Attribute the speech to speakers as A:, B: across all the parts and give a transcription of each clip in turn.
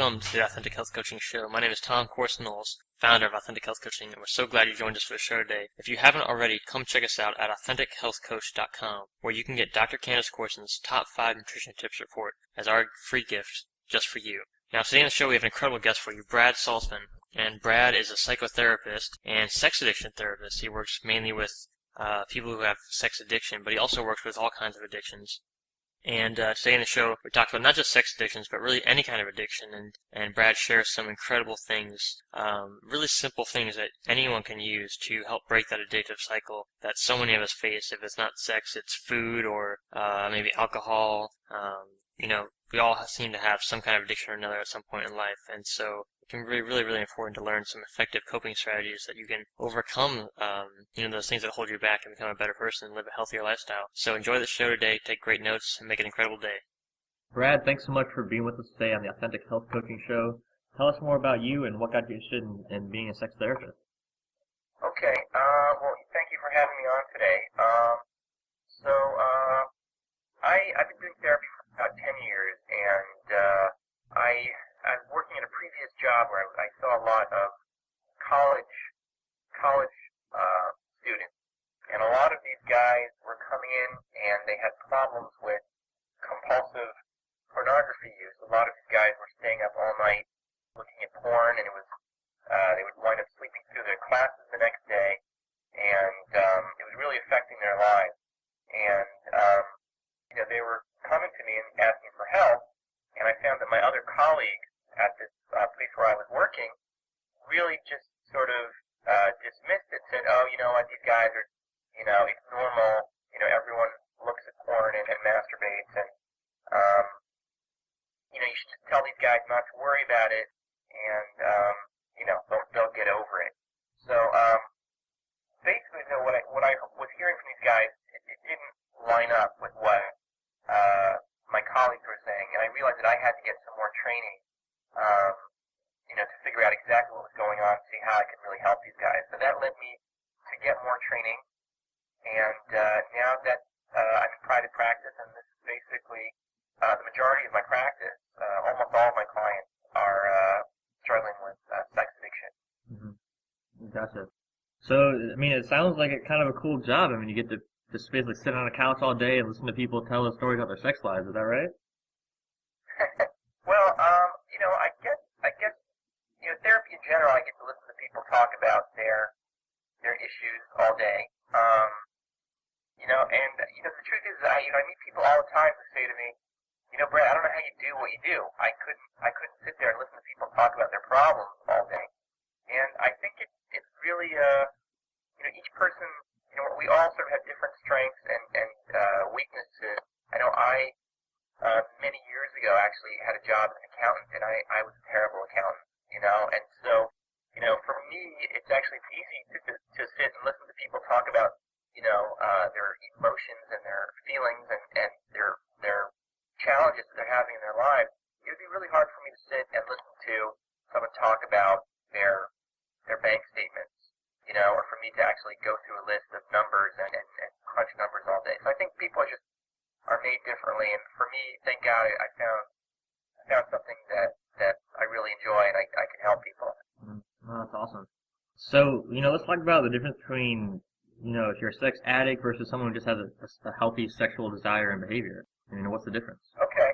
A: Welcome to the Authentic Health Coaching Show. My name is John Corson-Knowles, founder of Authentic Health Coaching, and we're so glad you joined us for the show today. If you haven't already, come check us out at AuthenticHealthCoach.com, where you can get Dr. Candace Corson's Top 5 Nutrition Tips report as our free gift just for you. Now, today on the show, we have an incredible guest for you, Brad Salzman. And Brad is a psychotherapist and sex addiction therapist. He works mainly with people who have sex addiction, but he also works with all kinds of addictions. And today in the show, we talked about not just sex addictions, but really any kind of addiction. And Brad shares some incredible things, really simple things that anyone can use to help break that addictive cycle that so many of us face. If it's not sex, it's food or maybe alcohol. We all seem to have some kind of addiction or another at some point in life. And so it can be really, really important to learn some effective coping strategies that you can overcome, those things that hold you back and become a better person and live a healthier lifestyle. So enjoy the show today, take great notes, and make an incredible day. Brad, thanks so much for being with us today on the Authentic Health Coaching Show. Tell us more about you and what got you interested in being a sex therapist.
B: Okay, well, thank you for having me on today. I've been doing therapy for about 10 years, and I'm working at a previous job where I saw a lot of college students, and a lot of these guys were coming in and they had problems with compulsive pornography use. A lot of these guys were staying up all night looking at porn, and it was they would wind up sleeping through their classes the next day, and it was really affecting their lives. And they were coming to me and asking for help, and I found that my other colleagues at this place where I was working really just sort of dismissed it, said, oh, you know what, these guys are, it's normal, everyone looks at porn and masturbates, and, you should just tell these guys not to worry about it, and, they'll get over it. So, basically, what I was hearing from these guys, it didn't line up with what my colleagues were saying, and I realized that I had to get some more training, to figure out exactly what was going on, see how I could really help these guys. So that led me to get more training, and now that I'm in private practice, and this is basically the majority of my practice, almost all of my clients are struggling with sex addiction.
A: Mm-hmm. Gotcha. So, it sounds like a kind of a cool job. You get to just basically sit on a couch all day and listen to people tell their stories about their sex lives. Is that right?
B: Well, I guess, therapy in general, I get to listen to people talk about their issues all day. The truth is, I meet people all the time who say to me, Brad, I don't know how you do what you do. I couldn't sit there and listen to people talk about their problems all day. And I think it's really, each person, we all sort of have different strengths and weaknesses. I know many years ago, actually had a job as an accountant, and I was a terrible accountant, and so, for me, it's actually easy to sit and listen to people talk about, their emotions and their feelings and their challenges that they're having in their lives. It would be really hard for me to sit and listen to someone talk about their bank statements, or for me to actually go through a list of numbers and crunch numbers all day. So I think people are made differently, and for me, thank God, I found something that I really enjoy, and I can help people.
A: Oh, that's awesome. So, let's talk about the difference between, if you're a sex addict versus someone who just has a healthy sexual desire and behavior. What's the difference?
B: Okay,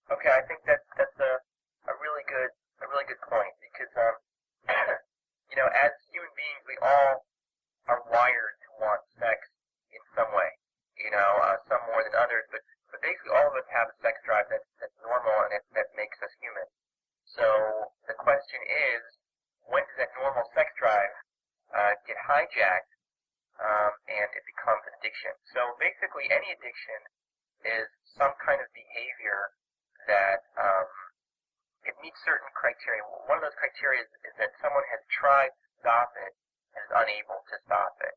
B: I think that's a really good point, because as human beings, we all are wired to want sex in some way. Some more than others, but basically all of us have a sex drive that's normal and that makes us human. So the question is, when does that normal sex drive get hijacked and it becomes an addiction? So basically, any addiction is some kind of behavior that it meets certain criteria. One of those criteria is that someone has tried to stop it and is unable to stop it.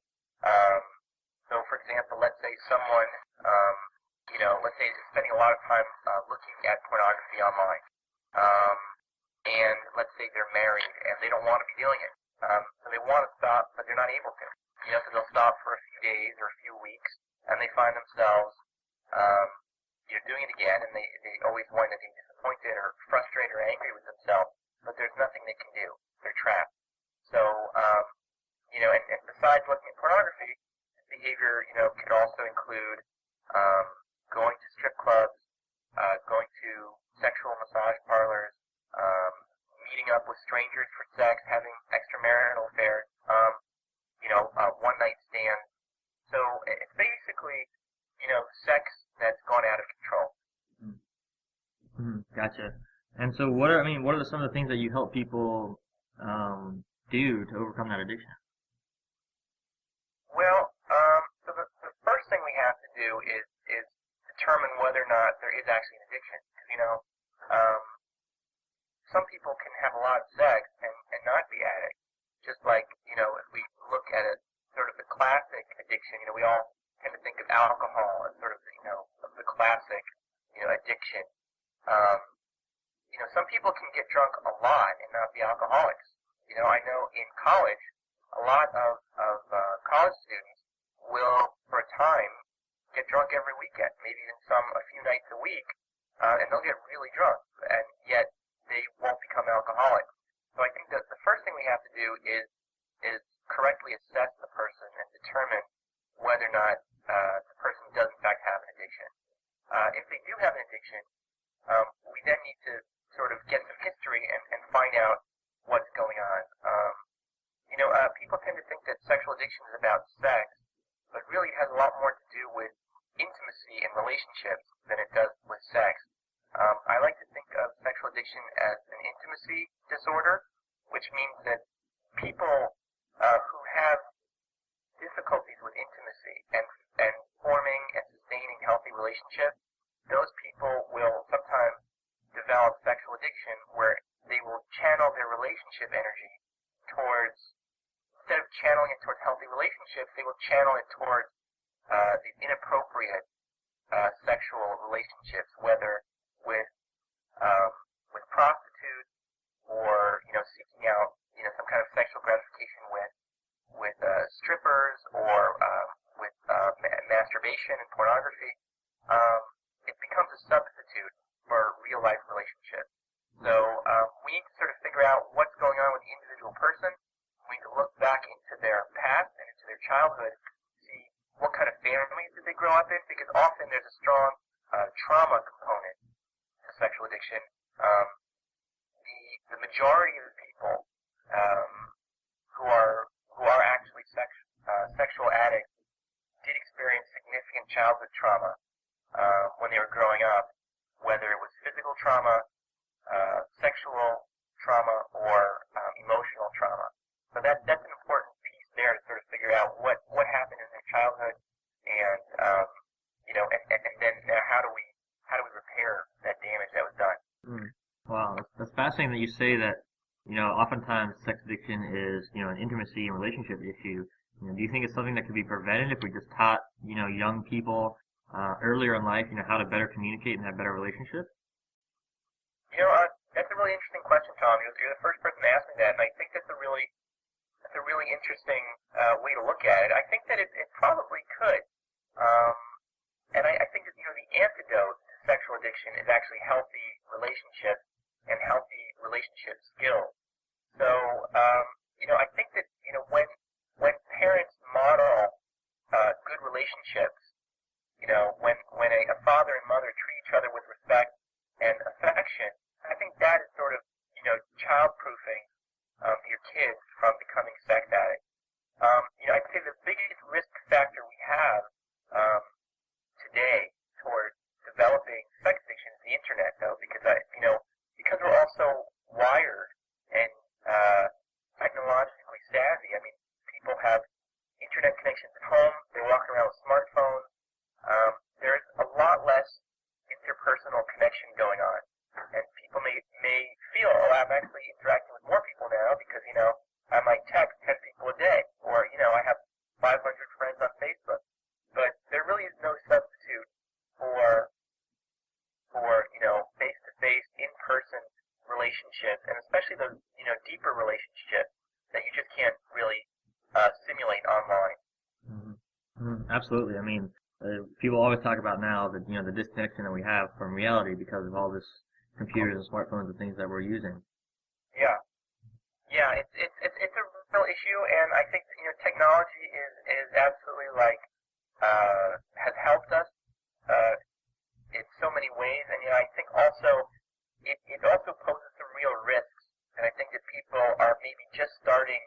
B: So, for example, let's say someone, let's say is spending a lot of time looking at pornography online, and let's say they're married and they don't want to be doing it. So they want to stop, but they're not able to. So they'll stop for a few days or a few weeks, and they find themselves, doing it again, and they always wind up being disappointed or frustrated or angry with themselves, but there's nothing they can do. They're trapped. So, and besides looking at pornography, behavior, could also include going to strip clubs, going to sexual massage parlors, meeting up with strangers for sex, having extramarital affairs, one-night stands. So it's basically, sex that's gone out of control.
A: Mm-hmm. Gotcha. And so what are some of the things that you help people do to overcome that addiction?
B: Well, so the first thing we have to do is determine whether or not there is actually an addiction. Because, some people can have a lot of sex and not be addicts. Just like, if we look at a sort of the classic addiction, we all tend to think of alcohol as sort of, the classic, addiction. Some people can get drunk a lot and not be alcoholics. I know in college, a lot of college students will, for a time, get drunk every weekend, maybe even some a few nights a week, and they'll get really drunk, and yet they won't become alcoholics. So I think that the first thing we have to do is correctly assess the person and determine whether or not the person does in fact have an addiction. If they do have an addiction, we then need to sort of get some history and find out what's going on. People tend to think that sexual addiction is about sex, but really it has a lot more to do with intimacy and relationships than it does with sex. I like to think of sexual addiction as an intimacy disorder, which means that people who have difficulties with intimacy and forming and sustaining healthy relationships, those people will sometimes develop sexual addiction where they will channel their relationship energy towards, instead of channeling it towards healthy relationships, they will channel it towards these inappropriate sexual relationships, whether with prostitutes or seeking out some kind of sexual gratification with strippers or with masturbation and pornography. It becomes a substitute for real life relationships. So we need to sort of figure out what's going on with the individual person. We need to look back into their past and into their childhood, see what kind of families did they grow up in, because often there's a strong trauma component to sexual addiction. The majority of the people who are actually sexual addicts did experience significant childhood trauma when they were growing up, whether it was physical trauma, sexual trauma, or emotional trauma. So that's an important piece there to sort of figure out what happened in their childhood, and and then how do we repair that damage that was done.
A: Wow, that's fascinating that you say that. Oftentimes sex addiction is an intimacy and relationship issue. Do you think it's something that could be prevented if we just taught young people earlier in life how to better communicate and have better relationships?
B: That's a really interesting question, Tom. You're the first person to ask me that, and I think that's a really interesting way to look at it. I think that it probably could, and I think that the antidote to sexual addiction is actually healthy relationships and healthy relationship skills. So I think that when parents model good relationships, when a father and mother treat each other with respect and affection, I think that is sort of childproofing your kids from becoming sex addicts. I'd say the biggest risk factor we have today toward developing sex addiction is the internet, though, because because we're also wired and technologically savvy. I mean, people have internet connections at home. They're walking around with smartphones. There's a lot less interpersonal connection going on, and people may feel, oh, I'm actually interacting with more people now because I might text 10 people a day, or I have 500 friends on Facebook. But there really is no substitute for face-to-face, in-person relationships, and especially those deeper relationships that you just can't really simulate online.
A: Mm-hmm. Mm-hmm. Absolutely. I mean, people always talk about now that the disconnection that we have from reality because of all this computers and smartphones and things that we're using.
B: Yeah. Yeah, it's a real issue, and I think technology is absolutely has helped us in so many ways, and I think also it also poses some real risks, and I think that people are maybe just starting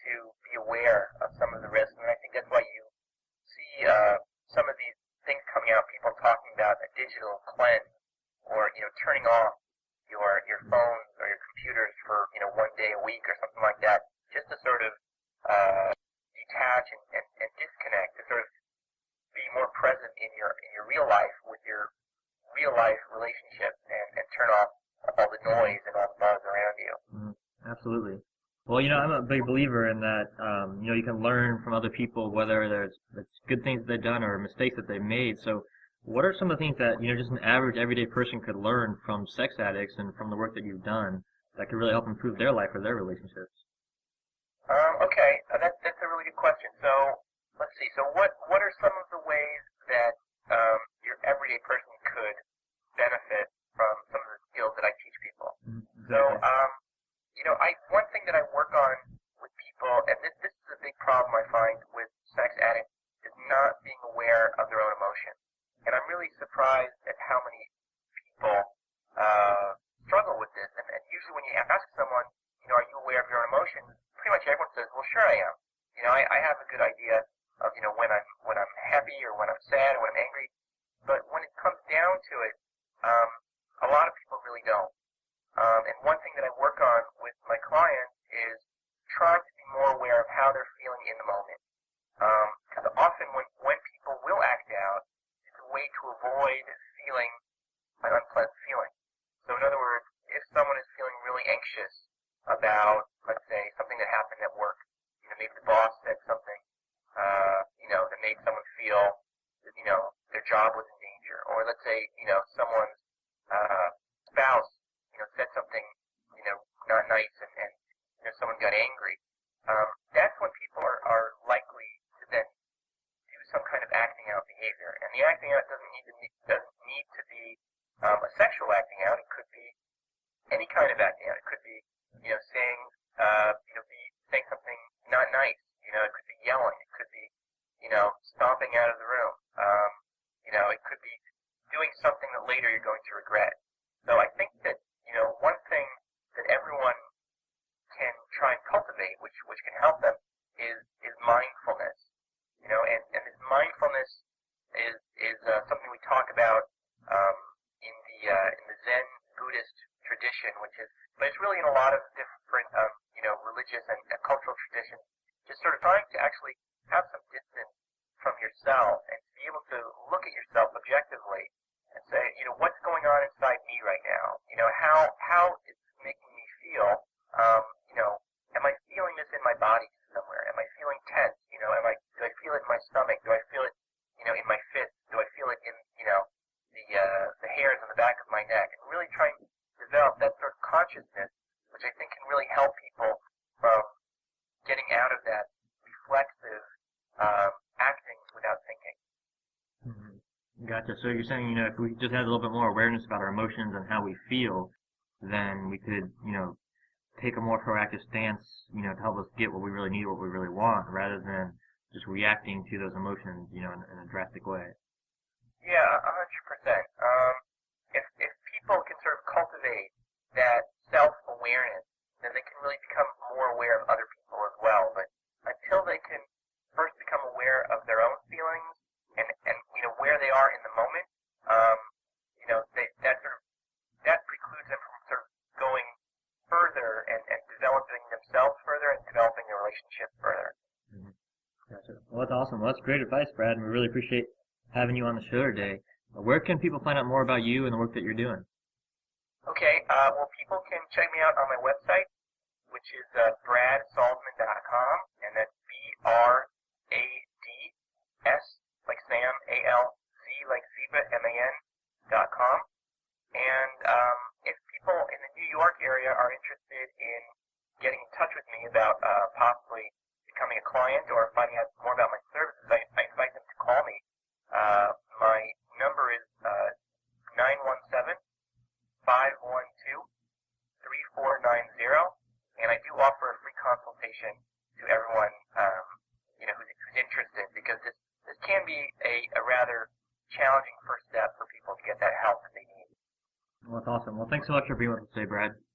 B: to be aware of some of the risks, and I think that's why you see some of these things coming out, people talking about a digital cleanse, or turning off your phones or your computers for one day a week or something like that, just to sort of detach and disconnect, to sort of be more present in your real life with your real life relationships, and turn off all the noise and all the buzz around you.
A: Absolutely. Well, I'm a big believer in that. You can learn from other people, whether it's good things that they've done or mistakes that they've made. So, what are some of the things that just an average everyday person could learn from sex addicts and from the work that you've done that could really help improve their life or their relationships?
B: Okay, that's a really good question. So let's see. So what are some of the ways that your everyday person could benefit from some of the skills that I teach people?
A: Exactly.
B: So one thing that I work on with people, and this is a big problem I find with sex addicts, is not being aware of their own emotions. And I'm really surprised at how many people struggle with this. And usually when you ask someone, are you aware of your own emotions? Pretty much everyone says, well, sure I am. I have a good idea of, when I'm happy or when I'm sad or when I'm angry. But when it comes down to it, a lot of people really don't. And one thing that I work on with my clients is trying to be more aware of how they're feeling in the moment. Because often when people will act out, it's a way to avoid feeling an unpleasant feeling. So in other words, if someone is feeling really anxious about, let's say, something that happened at work, maybe the boss said something, that made someone feel that, their job was in danger, or let's say, someone's spouse, said something, not nice, and someone got angry. That's when people are likely to then do some kind of acting out behavior, and the acting out doesn't need to be a sexual acting out. It could be any kind of acting out. It could be, saying, saying something not nice. It could be yelling. It could be, stomping out of the room. It could be doing something that later you're going to regret. So I think that, one thing that everyone can try and cultivate, which can help them, is mindfulness. And this mindfulness is something we talk about in the Zen Buddhist tradition, but it's really in a lot of different religious and cultural traditions. Just sort of trying to actually have some distance from yourself and be able to look at yourself objectively and say, what's going on inside me right now? How it's making me feel. Am I feeling this in my body somewhere? Am I feeling tense? Do I feel it in my stomach? Do I feel it, in my fist? Do I feel it in, the hairs on the back of my neck? And really trying to develop that sort of consciousness, which I think can really help people from getting out of that reflexive acting without thinking.
A: Gotcha. So you're saying, if we just had a little bit more awareness about our emotions and how we feel, then we could, take a more proactive stance, to help us get what we really need, what we really want, rather than just reacting to those emotions, in a drastic way.
B: Yeah, 100%. If people can sort of cultivate that self-awareness, then they can really become more aware of other people as well. But until they can first become aware of their own feelings and where they are in the moment, that precludes them from sort of going further and developing themselves further and developing their relationship further.
A: Gotcha. Well, that's awesome. Well, that's great advice, Brad, and we really appreciate having you on the show today. Where can people find out more about you and the work that you're doing? Okay,
B: well, people can check me out on my website, which is bradsalzman.com, and that's BRADS, like Sam, ALZ, like zebra, MAN.com. And if people in the New York area are interested in getting in touch with me about possibly becoming a client or finding out more about my services, I invite them to call me. My number is 917-517-5555.
C: Awesome. Well, thanks so much for being with us today, Brad.